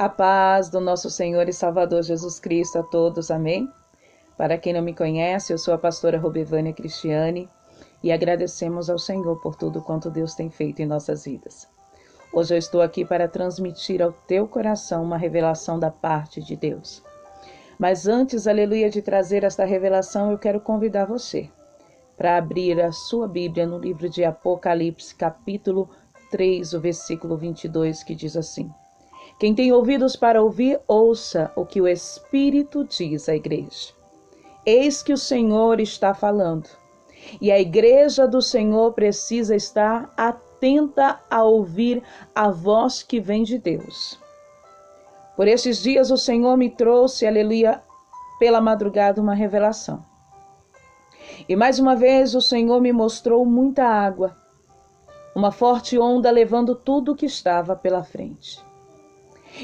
A paz do nosso Senhor e Salvador Jesus Cristo a todos, amém? Para quem não me conhece, eu sou a pastora Robevânia Cristiane e agradecemos ao Senhor por tudo quanto Deus tem feito em nossas vidas. Hoje eu estou aqui para transmitir ao teu coração uma revelação da parte de Deus. Mas antes, aleluia, de trazer esta revelação, eu quero convidar você para abrir a sua Bíblia no livro de Apocalipse, capítulo 3, o versículo 22, que diz assim: Quem tem ouvidos para ouvir, ouça o que o Espírito diz à igreja. Eis que o Senhor está falando, e a igreja do Senhor precisa estar atenta a ouvir a voz que vem de Deus. Por estes dias o Senhor me trouxe, aleluia, pela madrugada uma revelação. E mais uma vez o Senhor me mostrou muita água, uma forte onda levando tudo que estava pela frente.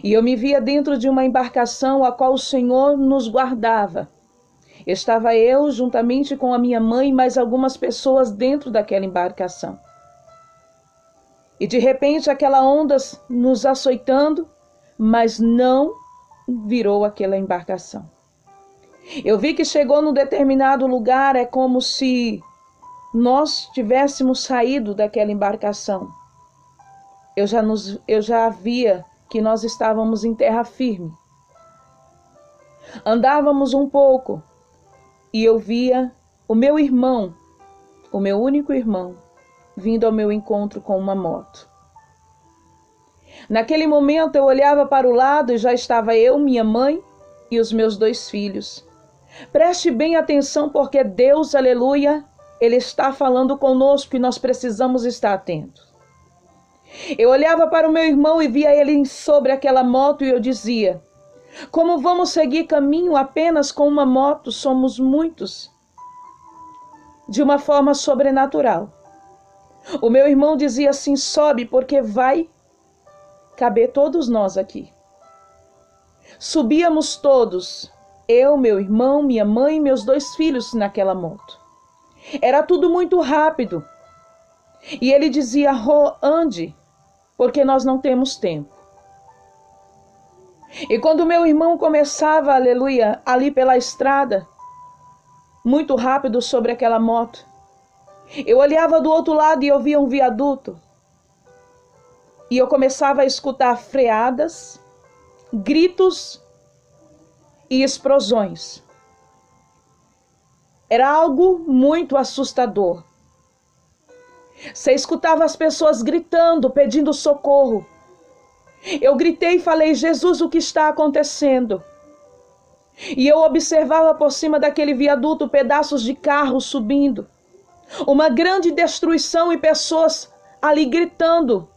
E eu me via dentro de uma embarcação a qual o Senhor nos guardava. Estava eu juntamente com a minha mãe e mais algumas pessoas dentro daquela embarcação. E de repente aquela onda nos açoitando, mas não virou aquela embarcação. Eu vi que chegou num determinado lugar, é como se nós tivéssemos saído daquela embarcação. Eu já via que nós estávamos em terra firme. Andávamos um pouco e eu via o meu irmão, o meu único irmão, vindo ao meu encontro com uma moto. Naquele momento eu olhava para o lado e já estava eu, minha mãe e os meus 2 filhos. Preste bem atenção porque Deus, aleluia, Ele está falando conosco e nós precisamos estar atentos. Eu olhava para o meu irmão e via ele sobre aquela moto e eu dizia: como vamos seguir caminho apenas com uma moto? Somos muitos. De uma forma sobrenatural. O meu irmão dizia assim: sobe porque vai caber todos nós aqui. Subíamos todos, eu, meu irmão, minha mãe e meus 2 filhos naquela moto. Era tudo muito rápido. E ele dizia: Rô, ande, porque nós não temos tempo. E quando meu irmão começava, aleluia, ali pela estrada, muito rápido sobre aquela moto, eu olhava do outro lado e eu via um viaduto. E eu começava a escutar freadas, gritos e explosões. Era algo muito assustador. Você escutava as pessoas gritando, pedindo socorro. Eu gritei e falei: Jesus, o que está acontecendo? E eu observava por cima daquele viaduto pedaços de carro subindo. Uma grande destruição e pessoas ali gritando.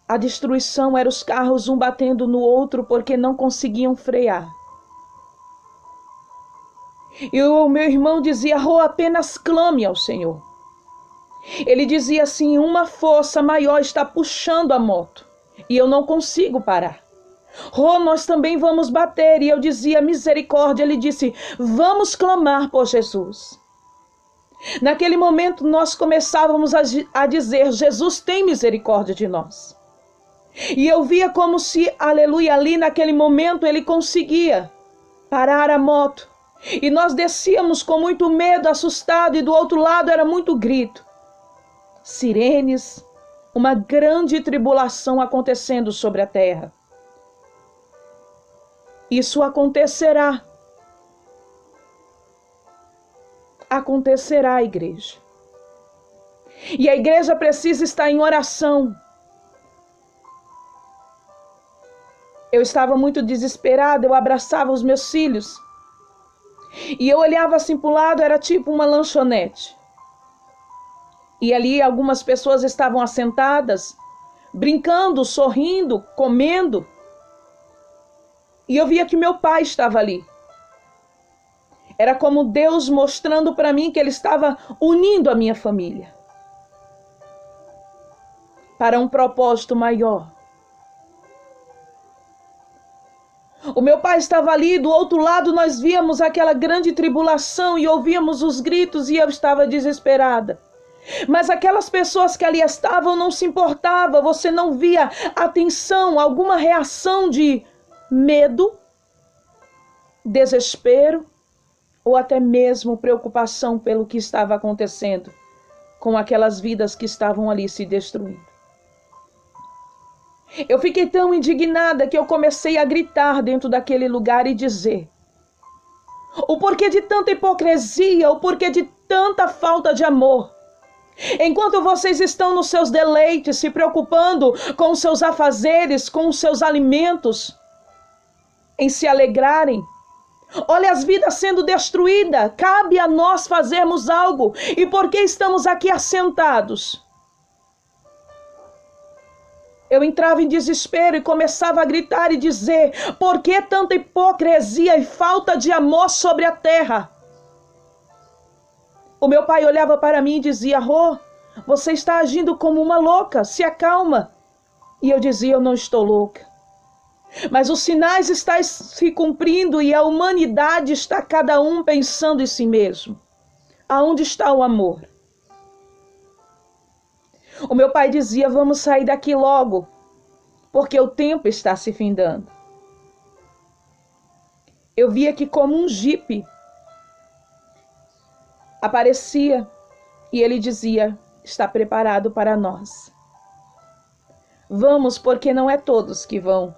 A destruição era os carros um batendo no outro porque não conseguiam frear. E o meu irmão dizia: Rô, apenas clame ao Senhor. Ele dizia assim: uma força maior está puxando a moto e eu não consigo parar. Rô, nós também vamos bater. E eu dizia: misericórdia. Ele disse: vamos clamar por Jesus. Naquele momento nós começávamos a dizer: Jesus tem misericórdia de nós. E eu via como se, aleluia, ali naquele momento ele conseguia parar a moto. E nós descíamos com muito medo, assustado, e do outro lado era muito grito. Sirenes, uma grande tribulação acontecendo sobre a terra. Isso acontecerá. Acontecerá, igreja. E a igreja precisa estar em oração. Eu estava muito desesperada, eu abraçava os meus filhos. E eu olhava assim para o lado, era tipo uma lanchonete. E ali algumas pessoas estavam assentadas, brincando, sorrindo, comendo. E eu via que meu pai estava ali. Era como Deus mostrando para mim que Ele estava unindo a minha família para um propósito maior. O meu pai estava ali, do outro lado nós víamos aquela grande tribulação e ouvíamos os gritos e eu estava desesperada. Mas aquelas pessoas que ali estavam não se importavam, você não via atenção, alguma reação de medo, desespero ou até mesmo preocupação pelo que estava acontecendo com aquelas vidas que estavam ali se destruindo. Eu fiquei tão indignada que eu comecei a gritar dentro daquele lugar e dizer: o porquê de tanta hipocrisia, o porquê de tanta falta de amor? Enquanto vocês estão nos seus deleites, se preocupando com os seus afazeres, com os seus alimentos, em se alegrarem, olha as vidas sendo destruídas, cabe a nós fazermos algo. E por que estamos aqui assentados? Eu entrava em desespero e começava a gritar e dizer: por que tanta hipocrisia e falta de amor sobre a terra? O meu pai olhava para mim e dizia: Rô, você está agindo como uma louca, se acalma. E eu dizia: eu não estou louca. Mas os sinais estão se cumprindo e a humanidade está cada um pensando em si mesmo. Aonde está o amor? O meu pai dizia: vamos sair daqui logo, porque o tempo está se findando. Eu via que como um jipe aparecia e ele dizia: está preparado para nós. Vamos, porque não é todos que vão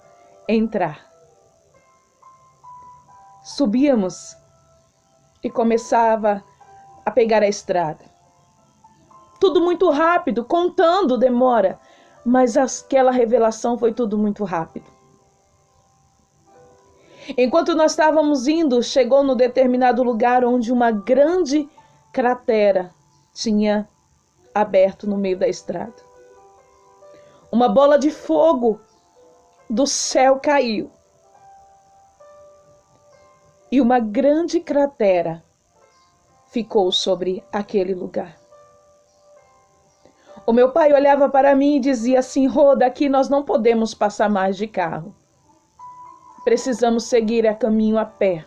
entrar. Subíamos e começava a pegar a estrada. Tudo muito rápido, contando demora, mas aquela revelação foi tudo muito rápido. Enquanto nós estávamos indo, chegou no determinado lugar onde uma grande cratera tinha aberto no meio da estrada. Uma bola de fogo do céu caiu. E uma grande cratera ficou sobre aquele lugar. O meu pai olhava para mim e dizia assim: Rô, daqui nós não podemos passar mais de carro. Precisamos seguir a caminho a pé.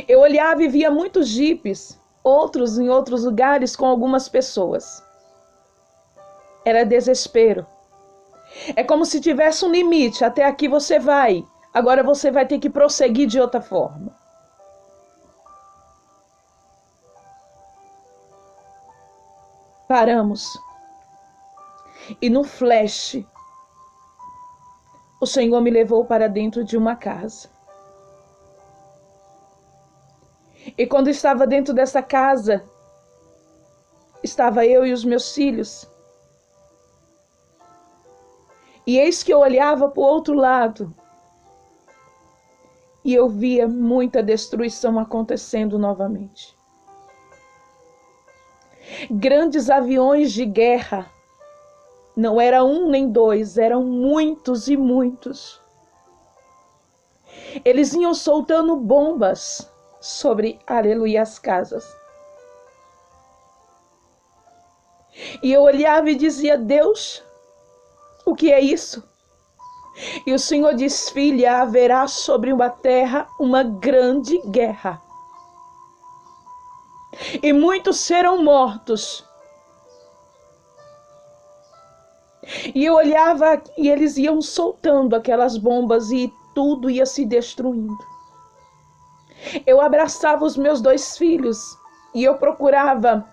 Eu olhava e via muitos jipes, outros em outros lugares com algumas pessoas. Era desespero. É como se tivesse um limite, até aqui você vai, agora você vai ter que prosseguir de outra forma. Paramos. E no flash, o Senhor me levou para dentro de uma casa. E quando estava dentro dessa casa, estava eu e os meus filhos. E eis que eu olhava para o outro lado e eu via muita destruição acontecendo novamente. Grandes aviões de guerra, não era um nem dois, eram muitos e muitos. Eles iam soltando bombas sobre, aleluia, as casas. E eu olhava e dizia: Deus, o que é isso? E o Senhor diz: filha, haverá sobre uma terra uma grande guerra. E muitos serão mortos. E eu olhava e eles iam soltando aquelas bombas e tudo ia se destruindo. Eu abraçava os meus 2 filhos e eu procurava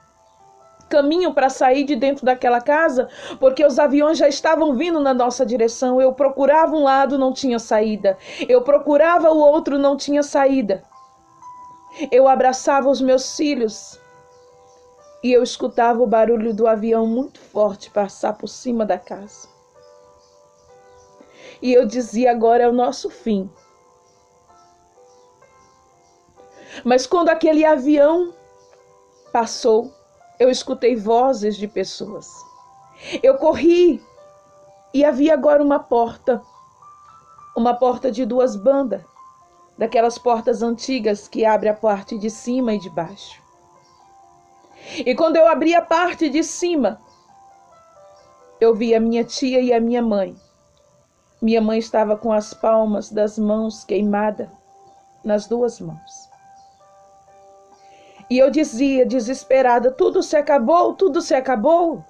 caminho para sair de dentro daquela casa, porque os aviões já estavam vindo na nossa direção. Eu procurava um lado, não tinha saída. Eu procurava o outro, não tinha saída. Eu abraçava os meus filhos e eu escutava o barulho do avião muito forte passar por cima da casa. E eu dizia: agora é o nosso fim. Mas quando aquele avião passou, eu escutei vozes de pessoas. Eu corri e havia agora uma porta de 2 bandas, daquelas portas antigas que abre a parte de cima e de baixo. E quando eu abri a parte de cima, eu vi a minha tia e a minha mãe. Minha mãe estava com as palmas das mãos queimadas nas 2 mãos. E eu dizia, desesperada, tudo se acabou, tudo se acabou.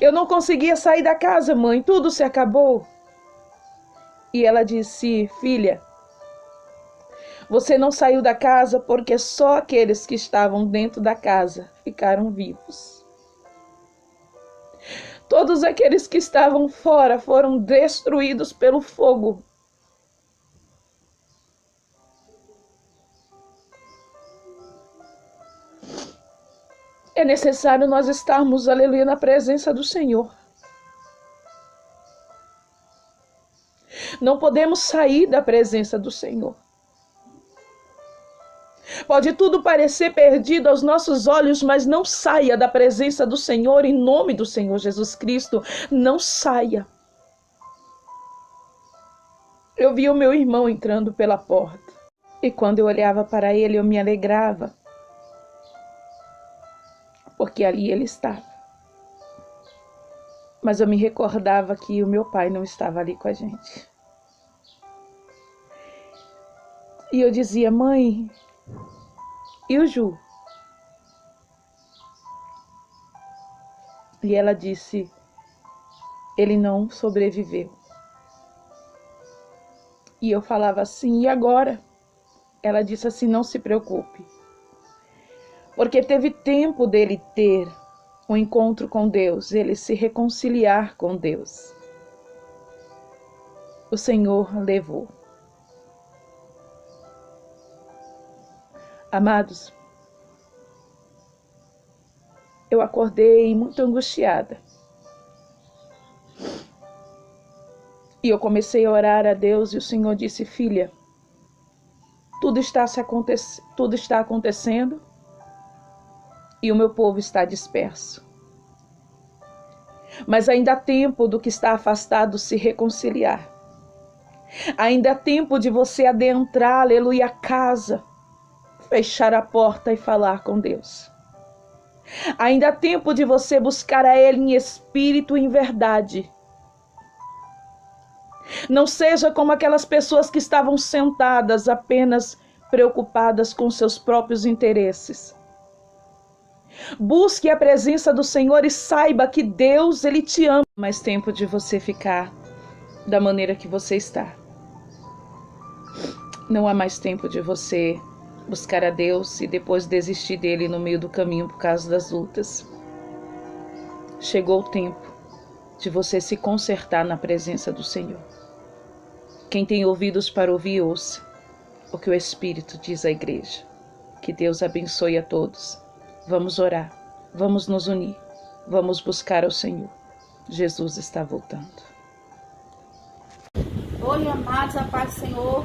Eu não conseguia sair da casa, mãe, tudo se acabou. E ela disse, filha, você não saiu da casa porque só aqueles que estavam dentro da casa ficaram vivos. Todos aqueles que estavam fora foram destruídos pelo fogo. É necessário nós estarmos, aleluia, na presença do Senhor. Não podemos sair da presença do Senhor. Pode tudo parecer perdido aos nossos olhos, mas não saia da presença do Senhor, em nome do Senhor Jesus Cristo. Não saia. Eu vi o meu irmão entrando pela porta. E quando eu olhava para ele, eu me alegrava. Porque ali ele estava. Mas eu me recordava que o meu pai não estava ali com a gente. E eu dizia, mãe, e o Ju? E ela disse, ele não sobreviveu. E eu falava assim, e agora? Ela disse assim, não se preocupe. Porque teve tempo dele ter um encontro com Deus, ele se reconciliar com Deus. O Senhor levou. Amados, eu acordei muito angustiada. E eu comecei a orar a Deus e o Senhor disse, filha, tudo está acontecendo e o meu povo está disperso. Mas ainda há tempo do que está afastado se reconciliar. Ainda há tempo de você adentrar, aleluia, a casa, fechar a porta e falar com Deus. Ainda há tempo de você buscar a Ele em espírito e em verdade. Não seja como aquelas pessoas que estavam sentadas apenas preocupadas com seus próprios interesses. Busque a presença do Senhor e saiba que Deus, Ele te ama. Mais tempo de você ficar da maneira que você está. Não há mais tempo de você buscar a Deus e depois desistir dele no meio do caminho por causa das lutas. Chegou o tempo de você se consertar na presença do Senhor. Quem tem ouvidos para ouvir, ouça o que o Espírito diz à igreja. Que Deus abençoe a todos. Vamos orar, vamos nos unir, vamos buscar ao Senhor. Jesus está voltando. Oi, amados, a paz do Senhor.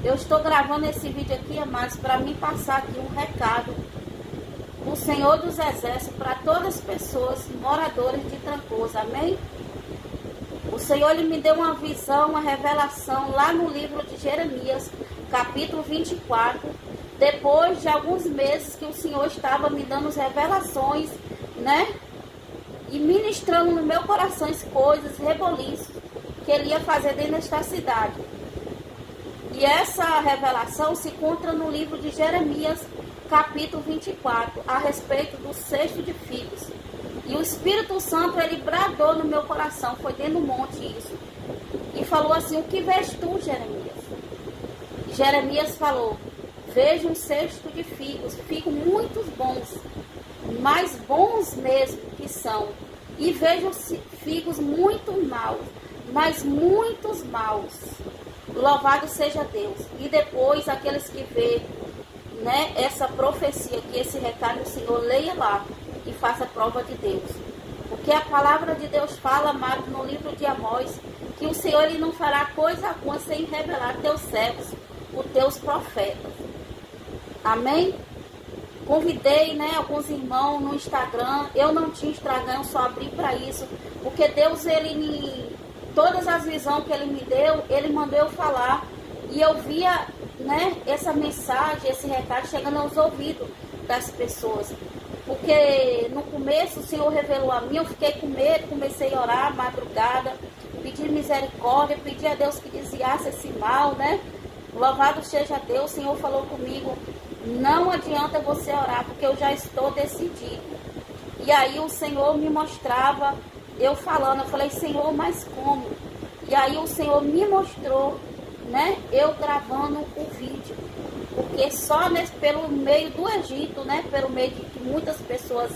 Eu estou gravando esse vídeo aqui, amados, para me passar aqui um recado do Senhor dos Exércitos para todas as pessoas moradoras de Trancoso, amém? O Senhor, Ele me deu uma visão, uma revelação lá no livro de Jeremias, capítulo 24, depois de alguns meses que o Senhor estava me dando as revelações, né? E ministrando no meu coração as coisas, reboliços, que Ele ia fazer dentro desta cidade. E essa revelação se encontra no livro de Jeremias, capítulo 24, a respeito do cesto de figos. E o Espírito Santo, ele bradou no meu coração, foi dentro do monte isso. E falou assim, o que vês tu, Jeremias? Jeremias falou, vejo um cesto de figos, figos muito bons, mais bons mesmo que são. E vejo figos muito maus, mas muitos maus. Louvado seja Deus. E depois, aqueles que vê, né, essa profecia, que esse recado, o Senhor leia lá e faça prova de Deus. Porque a palavra de Deus fala, amado, no livro de Amós, que o Senhor, Ele não fará coisa alguma sem revelar teus servos, os teus profetas. Amém? Convidei, né, alguns irmãos no Instagram. Eu não tinha Instagram, eu só abri para isso. Porque Deus, Ele me... Todas as visões que Ele me deu, Ele mandou eu falar. E eu via, né, essa mensagem, esse recado chegando aos ouvidos das pessoas. Porque no começo o Senhor revelou a mim, eu fiquei com medo, comecei a orar madrugada, pedir misericórdia, pedir a Deus que desviasse esse mal, né? Louvado seja Deus, o Senhor falou comigo não adianta você orar, porque eu já estou decidido. E aí o Senhor me mostrava, eu falando, eu falei, Senhor, mas como? E aí o Senhor me mostrou, né, eu gravando o vídeo. Porque só pelo meio do Egito, né, pelo meio de que muitas pessoas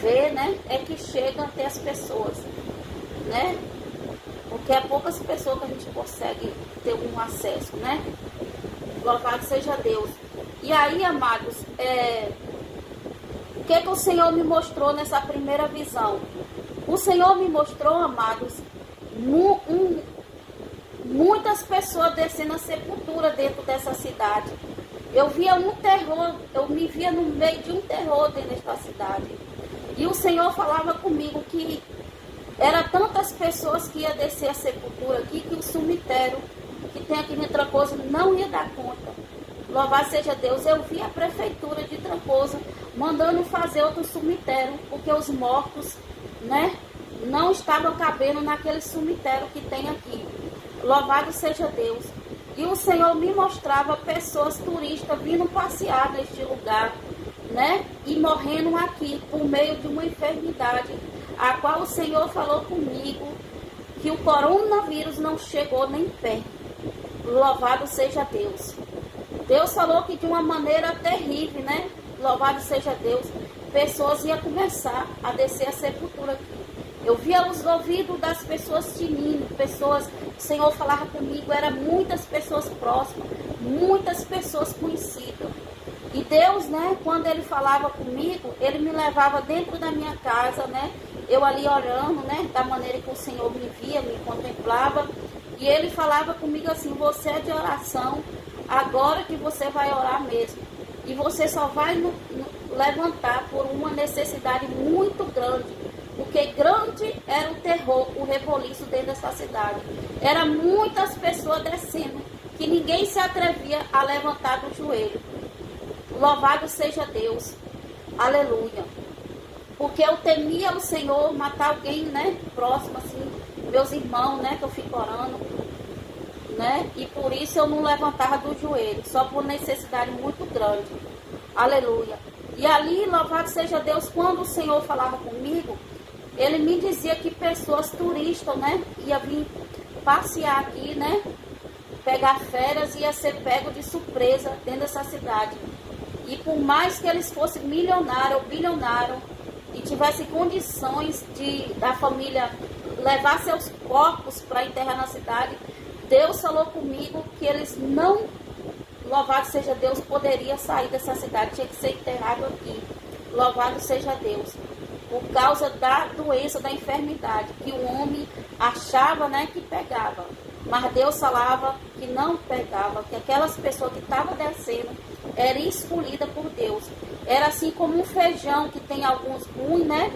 vê, né, é que chegam até as pessoas, né? Porque é poucas pessoas que a gente consegue ter um acesso, né? Louvado seja Deus. E aí, amados, o que o Senhor me mostrou nessa primeira visão? O Senhor me mostrou, amados, muitas pessoas descendo a sepultura dentro dessa cidade. Eu via um terror, eu me via no meio de um terror dentro desta cidade. E o Senhor falava comigo que era tantas pessoas que ia descer a sepultura aqui, que o cemitério que tem aqui em Trancoso não ia dar conta. Louvado seja Deus, eu vi a prefeitura de Trancoso mandando fazer outro cemitério, porque os mortos, né, não estavam cabendo naquele cemitério que tem aqui. Louvado seja Deus. E o Senhor me mostrava pessoas turistas vindo passear neste lugar, né, e morrendo aqui por meio de uma enfermidade, a qual o Senhor falou comigo que o coronavírus não chegou nem perto. Louvado seja Deus. Deus falou que de uma maneira terrível, né? Louvado seja Deus. Pessoas iam começar a descer a sepultura aqui. Eu via os ouvidos das pessoas tinindo, pessoas, o Senhor falava comigo, eram muitas pessoas próximas, muitas pessoas conhecidas. E Deus, né, quando Ele falava comigo, Ele me levava dentro da minha casa, né? Eu ali orando, né, da maneira que o Senhor me via, me contemplava. E Ele falava comigo assim, você é de oração, agora que você vai orar mesmo. E você só vai levantar por uma necessidade muito grande. Porque grande era o terror, o reboliço dentro dessa cidade. Eram muitas pessoas descendo, que ninguém se atrevia a levantar do joelho. Louvado seja Deus. Aleluia. Porque eu temia o Senhor matar alguém, né, próximo, assim, meus irmãos, né, que eu fico orando, né, e por isso eu não levantava do joelho, só por necessidade muito grande. Aleluia. E ali, louvado seja Deus, quando o Senhor falava comigo, Ele me dizia que pessoas turistas, né, ia vir passear aqui, né, pegar férias e ia ser pego de surpresa dentro dessa cidade. E por mais que eles fossem milionários ou bilionários e tivessem condições da família levar seus corpos para enterrar na cidade, Deus falou comigo que eles não, louvado seja Deus, poderia sair dessa cidade, tinha que ser enterrado aqui. Louvado seja Deus. Por causa da doença, da enfermidade, que o homem achava, né, que pegava. Mas Deus falava que não pegava, que aquelas pessoas que estavam descendo eram escolhidas por Deus. Era assim como um feijão que tem alguns ruins, né?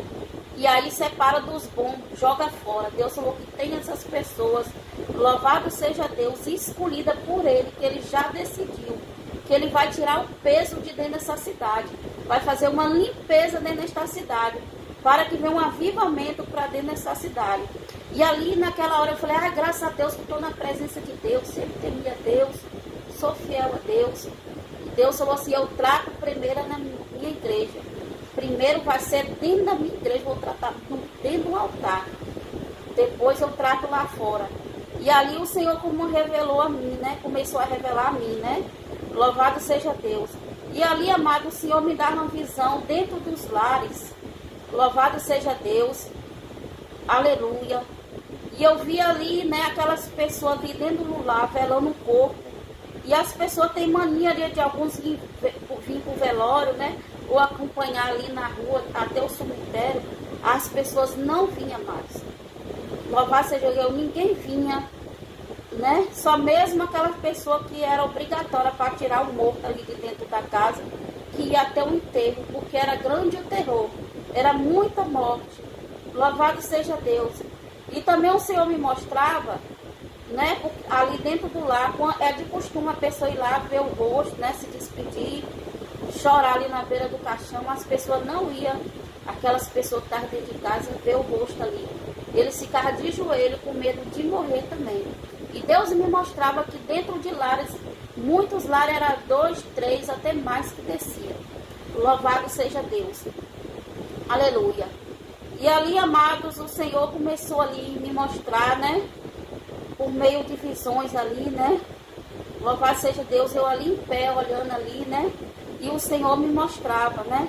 E aí separa dos bons, joga fora. Deus falou que tem essas pessoas, louvado seja Deus, escolhida por Ele, que Ele já decidiu. Que Ele vai tirar o peso de dentro dessa cidade. Vai fazer uma limpeza dentro desta cidade. Para que venha um avivamento para dentro dessa cidade. E ali naquela hora eu falei, graças a Deus que estou na presença de Deus, sempre temia Deus, sou fiel a Deus. E Deus falou assim, eu trato primeiro na minha igreja. Primeiro vai ser dentro da minha igreja, vou tratar dentro do altar. Depois eu trato lá fora. E ali o Senhor como revelou a mim, né? Começou a revelar a mim, né? Louvado seja Deus. E ali, amado, o Senhor me dá uma visão dentro dos lares. Louvado seja Deus, aleluia. E eu vi ali, né, aquelas pessoas ali dentro do lar, velando o corpo. E as pessoas têm mania ali de alguns vir pro velório, né, ou acompanhar ali na rua até o cemitério. As pessoas não vinham mais. Louvado seja Deus, ninguém vinha, né, só mesmo aquela pessoa que era obrigatória para tirar o morto ali de dentro da casa, que ia até o enterro, porque era grande o terror. Era muita morte. Louvado seja Deus. E também o Senhor me mostrava, né, ali dentro do lar, é de costume a pessoa ir lá ver o rosto, né, se despedir, chorar ali na beira do caixão. As pessoas não iam, aquelas pessoas que estavam dentro de casa, ver o rosto ali. Eles ficavam de joelho com medo de morrer também. E Deus me mostrava que dentro de lares Muitos lares eram 2, 3, até mais que descia. Louvado seja Deus. Aleluia. E ali, amados, o Senhor começou ali a me mostrar, né? Por meio de visões ali, né? Louvado seja Deus, eu ali em pé, olhando ali, né? E o Senhor me mostrava, né?